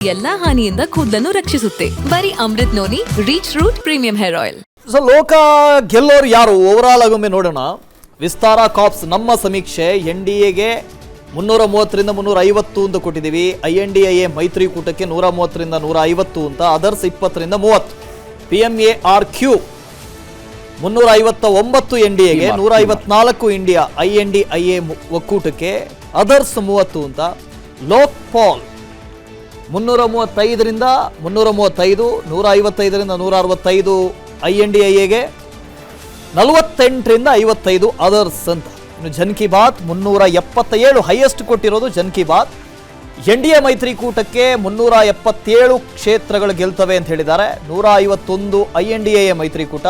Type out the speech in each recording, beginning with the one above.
ಎಲ್ಲಾ ಹಾನಿಯಿಂದ ಕೂದಲನ್ನು ರಕ್ಷಿಸುತ್ತೆ. ಬರೀ Amrit noni reach root premium hair oil. ಸೊ ಲೋಕ ಗೆಲ್ಲೋರು ಯಾರು ಓವರಾಲ್ ಆಗೊಮ್ಮೆ ನೋಡೋಣ. ವಿಸ್ತಾರ ಕಾಪ್ಸ್ ನಮ್ಮ ಸಮೀಕ್ಷೆ NDAಗೆ 330ರಿಂದ 350 ಅಂತ ಕೊಟ್ಟಿದ್ದೀವಿ. INDIA ಮೈತ್ರಿಕೂಟಕ್ಕೆ 130ರಿಂದ 150 ಅಂತ, ಅದರ್ಸ್ 20ರಿಂದ 30. PMARQ 359 NDAಗೆ 154 ಇಂಡಿಯಾ INDIA ಒಕ್ಕೂಟಕ್ಕೆ, ಅದರ್ಸ್ 30 ಅಂತ. ಲೋಕ್ ಪಾಲ್ 335ರಿಂದ 335, 155ರಿಂದ 165 INDIAಗೆ, 48ರಿಂದ 55 ಅದರ್ಸ್ ಅಂತ. ಇನ್ನು ಜನ್ ಕಿ ಬಾತ್ 377 ಹೈಯೆಸ್ಟ್ ಕೊಟ್ಟಿರೋದು ಜನ್ ಕಿ ಬಾತ್. NDA ಮೈತ್ರಿಕೂಟಕ್ಕೆ 377 ಕ್ಷೇತ್ರಗಳು ಗೆಲ್ತವೆ ಅಂತ ಹೇಳಿದ್ದಾರೆ. 151 INDA ಮೈತ್ರಿಕೂಟ,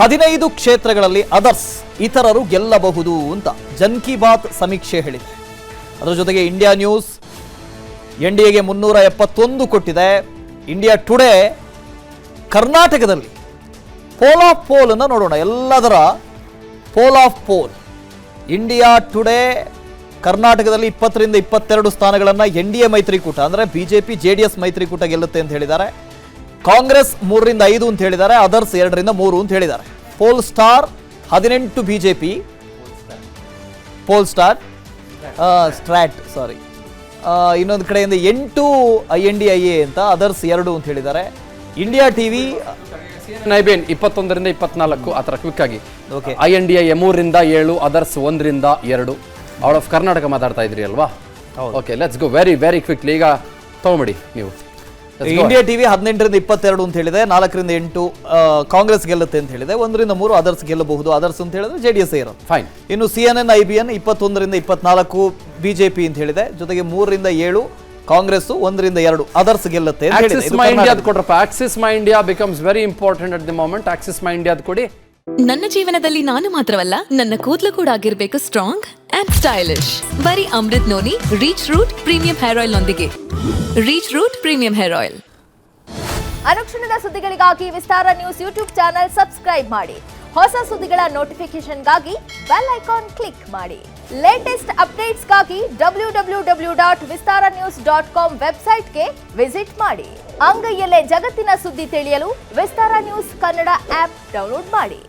15 ಕ್ಷೇತ್ರಗಳಲ್ಲಿ ಅದರ್ಸ್ ಇತರರು ಗೆಲ್ಲಬಹುದು ಅಂತ ಜನ್ ಕಿ ಬಾತ್ ಸಮೀಕ್ಷೆ ಹೇಳಿದೆ. ಅದರ ಜೊತೆಗೆ ಇಂಡಿಯಾ ನ್ಯೂಸ್ NDAಗೆ 371 ಕೊಟ್ಟಿದೆ. ಇಂಡಿಯಾ ಟುಡೇ ಕರ್ನಾಟಕದಲ್ಲಿ ಪೋಲ್ ಆಫ್ ಪೋಲ್ ಅನ್ನು ನೋಡೋಣ. ಎಲ್ಲದರ poll of poll. India Today ಕರ್ನಾಟಕದಲ್ಲಿ 20ರಿಂದ 22 ಸ್ಥಾನಗಳನ್ನು NDA ಮೈತ್ರಿಕೂಟ ಅಂದರೆ BJP JDS ಮೈತ್ರಿಕೂಟ ಗೆಲ್ಲುತ್ತೆ ಅಂತ ಹೇಳಿದ್ದಾರೆ. ಕಾಂಗ್ರೆಸ್ 3ರಿಂದ 5 ಅಂತ ಹೇಳಿದ್ದಾರೆ. ಅದರ್ಸ್ 2ರಿಂದ 3 ಅಂತ ಹೇಳಿದ್ದಾರೆ. Poll star 18 BJP, poll star strat ಇನ್ನೊಂದು ಕಡೆಯಿಂದ 8 INDIA ಅಂತ, ಅದರ್ಸ್ 2 ಅಂತ ಹೇಳಿದ್ದಾರೆ. ಇಂಡಿಯಾ ಟಿವಿ IBN 21ರಿಂದ 24 ಆ ಥರ ಕ್ವಿಕ್ ಆಗಿ. ಓಕೆ. INDIA 3ರಿಂದ 7, ಅದರ್ಸ್ 1ರಿಂದ 2. ಔಟ್ ಆಫ್ ಕರ್ನಾಟಕ ಮಾತಾಡ್ತಾ ಇದ್ರಿ ಅಲ್ವಾ? Okay, let's go very very quickly. ಈಗ ತಗೊಂಬಿಡಿ ನೀವು. ಇಂಡಿಯಾ ಟಿವಿ 18ರಿಂದ 22 ಅಂತ ಹೇಳಿದೆ. 4ರಿಂದ 8 ಕಾಂಗ್ರೆಸ್ ಗೆಲ್ಲುತ್ತೆ ಅಂತ ಹೇಳಿದೆ. 1ರಿಂದ 3 ಅದರ್ಸ್ ಗೆಲ್ಲಬಹುದು. ಅದರ್ಸ್ ಅಂತ ಹೇಳಿದ್ರೆ JDS ಇರೋದು. ಫೈನ್. ಇನ್ನು CNN IBN 21ರಿಂದ 24 BJP ಅಂತ ಹೇಳಿದೆ. ಜೊತೆಗೆ 3ರಿಂದ 7 ಕಾಂಗ್ರೆಸ್, 1ರಿಂದ 2 ಅದರ್ಸ್ ಗೆಲ್ಲುತ್ತೆ ಅಂತ ಹೇಳಿದೆ. ಆಕ್ಸಿಸ್ ಮೈ ಇಂಡಿಯಾ ಕೊಡ್ರಪ್ಪ. Axis My India becomes very important at the moment. Axis My India ಕೊಡಿ. ನನ್ನ ಜೀವನದಲ್ಲಿ ನಾನು ಮಾತ್ರವಲ್ಲ, ನನ್ನ ಕೂದಲು ಕೂಡ ಆಗಿರ್ಬೇಕು ಸ್ಟ್ರಾಂಗ್ ಅಂಡ್ ಸ್ಟೈಲಿಶ್. ಬರೀ Amrit noni reach root premium hair oil ನೊಂದಿಗೆ. Reach root premium hair oil. ಅನುಕ್ಷಣದ ಸುದ್ದಿಗಳಿಗಾಗಿ Vistara news YouTube channel subscribe ಮಾಡಿ. ಹೊಸ ಸುದ್ದಿಗಳ ನೋಟಿಫಿಕೇಶನ್ಗಾಗಿ ಬೆಲ್ ಐಕಾನ್ ಕ್ಲಿಕ್ ಮಾಡಿ. ಲೇಟೆಸ್ಟ್ ಅಪ್ಡೇಟ್ಸ್ಗಾಗಿ www.vistaranews.com ವೆಬ್ಸೈಟ್ಗೆ ವಿಸಿಟ್ ಮಾಡಿ. ಅಂಗೈಯಲ್ಲೇ ಜಗತ್ತಿನ ಸುದ್ದಿ ತಿಳಿಯಲು Vistara news Kannada app download ಮಾಡಿ.